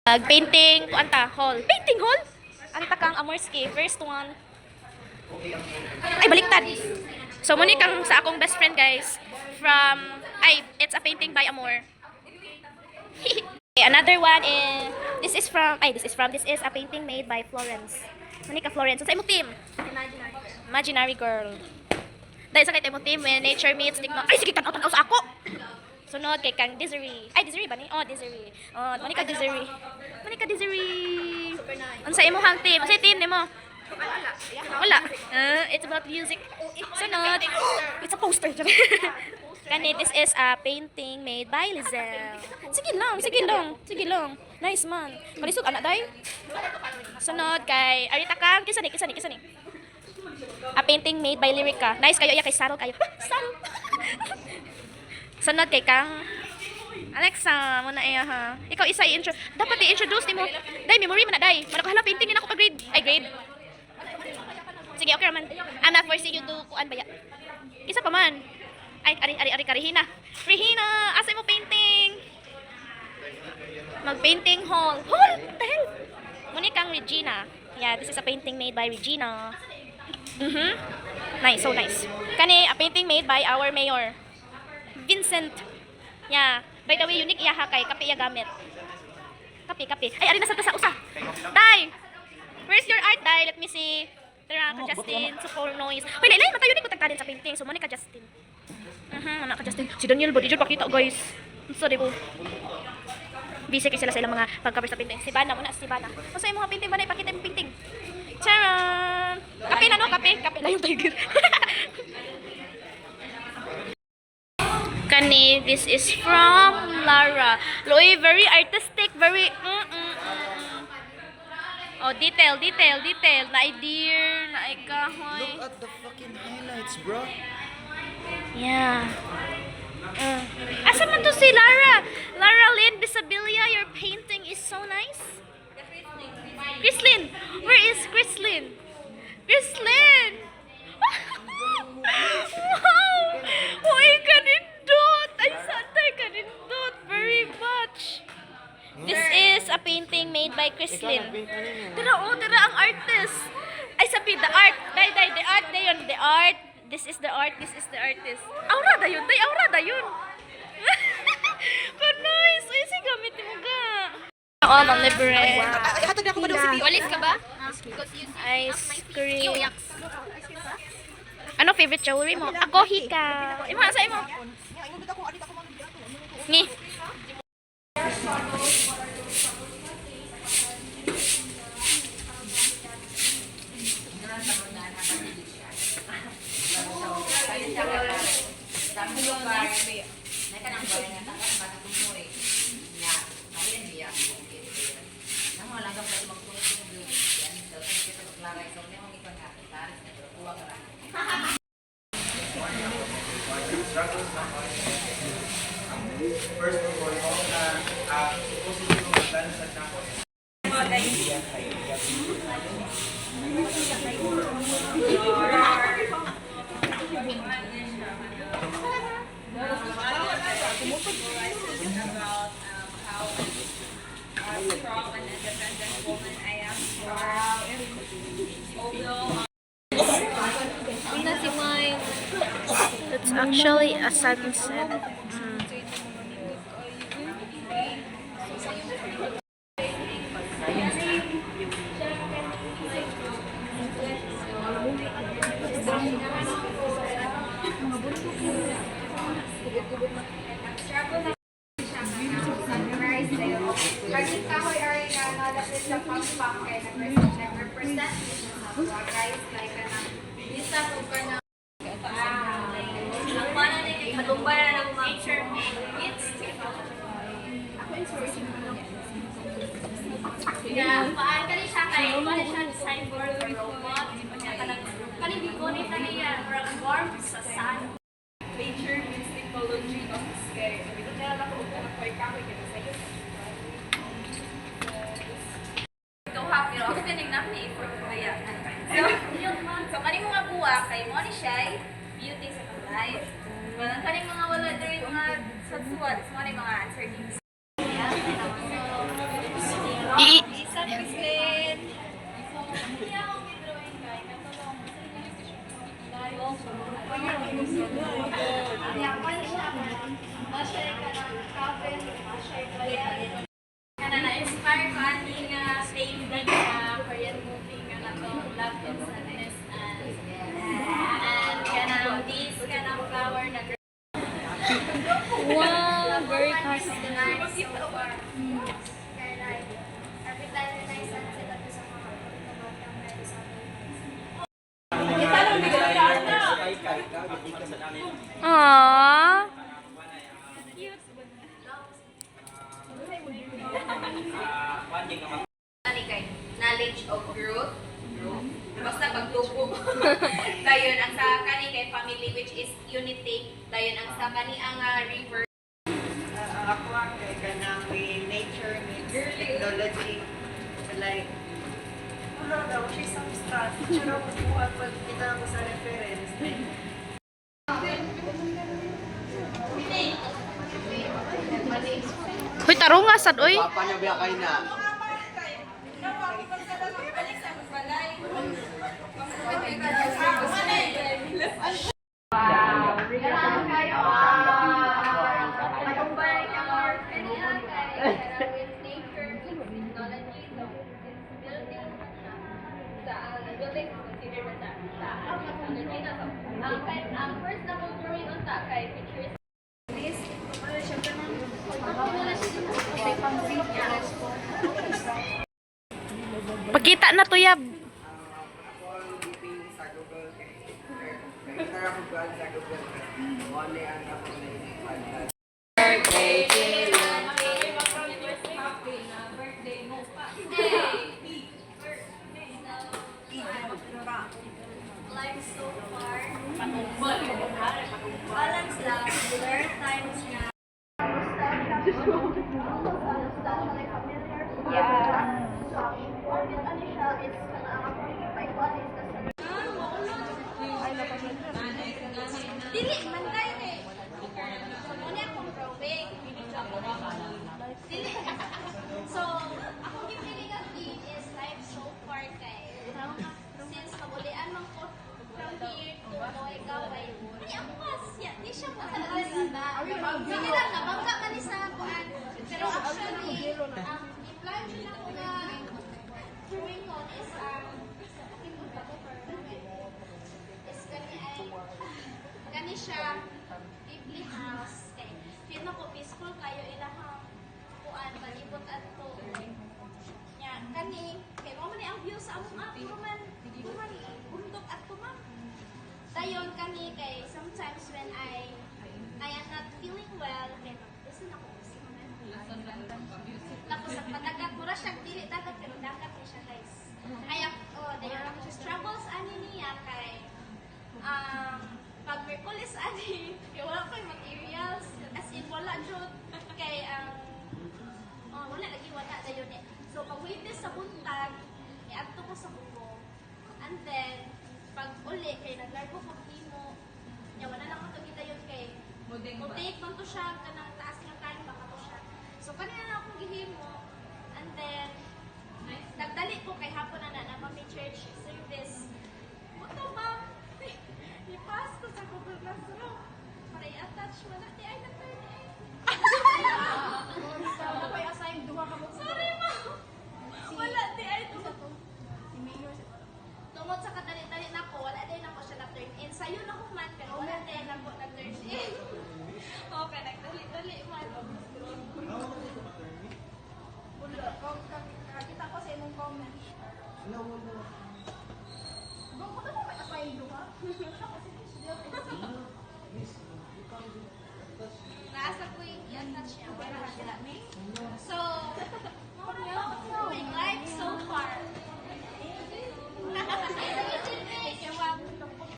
Painting, anta, hall. Painting hall? Anta kang Amorski, first one. Ay, baliktad. So, muna kang sa akong best friend, guys. It's a painting by Amor. Okay, another one is, this is a painting made by Florence. Monica Florence. So, sa imong team? Imaginary Girl. Dahil sa kay imong team, when nature meets, ay, sige, tanaw sa ako! Sunod kay kang Desiree. Ay, Desiree ba ni? Oh, Desiree. Oh, Monica Desiree. Monica Desiree. Ano sa imo hang team? Ano sa team nimo? Wala. It's about music. Sunod. It's a poster. Kani, this is a painting made by Lizelle. Sige lang. Nice man. Malisod anak day. Sunod kay Arita Kang. Kisani. A painting made by Lyrica. Nice kayo kay Sarol kayo. Sarol. Sunod kay kang Alexa, mo na iya ha. Ikaw isa i-intro. Dapat i-introduce nimo. Day, memory man na day. Manakahala painting din ako pa grade. Ay grade. Sige, okay raman. I'm not forcing you to kuan baya. Isa pa man. Ay, Rihina. Rihina, asa mo painting? Mag-painting hall. Hall? What the hell? Muna kang Regina. Yeah, this is a painting made by Regina. Nice, so nice. Kani, a painting made by our mayor. Vincent. Yeah. By the way, unique iya ha kay kape iya gamit. Kape. Ay, ari na sa usa. Day. Where's your art, Day? Let me see. Tara ka Justin, support noise. Hoy, lain matayo ni ko tagtadin sa painting. So mo ni ka Justin. Mana ka Justin. Si Daniel body jud pakita, guys. Unsa di ko? Busy kay sila sa ilang mga pagcover sa painting. Si Bana muna, si Bana. Unsa imong painting ba na ipakita imong painting? Charan. Kape na no, kape. Layong tiger. Kani, this is from Lara. Loy, very artistic, very Oh, detail. Na deer, na kahoy. Look at the fucking highlights, bro. Yeah. Asa man to si Lara? Lara Lynn Bisabilia, your painting is so nice. Chrislyn! Where is Chrislyn? Chrislyn! Wow! Uy, kanindot! Ay, satay kanindot! Very much! This is a painting made by Chrislyn. Tira ang artist! Ay, sabi, the art! The art! This is the artist. Aura da yun! Ka-nice! Ay, si gamit mo ga! Oo, mang libre. Hatag na ako ba daw si Tio? Walis ka ba? Ice cream. Ano favorite jewelry mo? Ako, hika. Imo, sa imo? Ni. First of all, supposedly kung maglansad na ako. Strong and independent woman I am. It's actually a sunset. Paan ka rin siya kayo, paano siya design for a robot, kalibigonin na niya from warm sa sun. Nature means ecology of the sky. Ito na lang ako kung kakoy ka na sa'yo. Ito ha, pero ako ganing na ni-effort ko kaya. So, kaning mga buwa, kay mo ni siya, beauty sa life. Kaning mga wala rin mga sa suwat, mo ni mga answer games. Kana na-inspire ko ating fame din sa Korean movie nga nato, Love and Sadness. And kana this kind of flower na Wow, very nice so far. Kaya like, every time na nice sunset at sa mga Aww. Ani kay knowledge of growth. Basta pagtubo. Dayon ang sa kani kay family which is unity. Dayon ang sa kani ang river. Ako ang kay kanang may nature, may technology. Like, wala daw siya sa stuff. Tsura ko buhat pag kita ko sa reference. Hoy, tarong nga sad, oy. Papa niya biya kayo na. Ang first na kong drawing unta kay pictures Pakita na to, Yab. Ako ang liping sa Google kay nakita ako buhat sa Google. Wala ang ako na inipan. life so far. Balance lang. There are times na dili man tayo eh. Muna akong drawing. Dili. So, akong gipiling ang theme is life so far kay. Since mabulian man ko from here to Moegaw, di ako masya. Di siya masalala na. Sige lang, nabangga man ni sa kuan. Pero actually, i-plan siya ko na drawing ko is is kani siya deeply house kay feel ko peaceful kayo ilahang kuan palibot adto nya kani kay mo man ang view sa among puro man bundok adto ma'am dayon kani kay sometimes when I am not feeling well kay listen ako tapos sa panagat mura siya dili dagat pero dagat ni siya guys ayak dayon ako siya struggles ani niya kay pag Merkulis ani, kaya wala ko yung materials, as in wala jud kay wala lagi wala dayon eh. So pag witness sa buntag, iadto ko sa buko. And then pag uli kay naglargo ko himo, nya wala lang ko kita yun kay take man to siya kanang taas nga time baka to siya. So kanina na akong gihimo and then nagdali ko kay hapon na may church service. Moto ba? Ipas ko sa Google Classroom. Para i-attach mo na. Di ay na-turn eh. Ako i-assign duha ka mo. Sorry, ma. Wala, di ay to. Tungod sa kadali-dali na ko, wala din ako siya na-turn in. Sa'yo na ko man, pero wala din ako na-turn in. Okay, nagdali-dali man. Wala. Kakita ko sa imong comment. Bang ko na mo may assign duha? Naasa ko yung i-attach niya.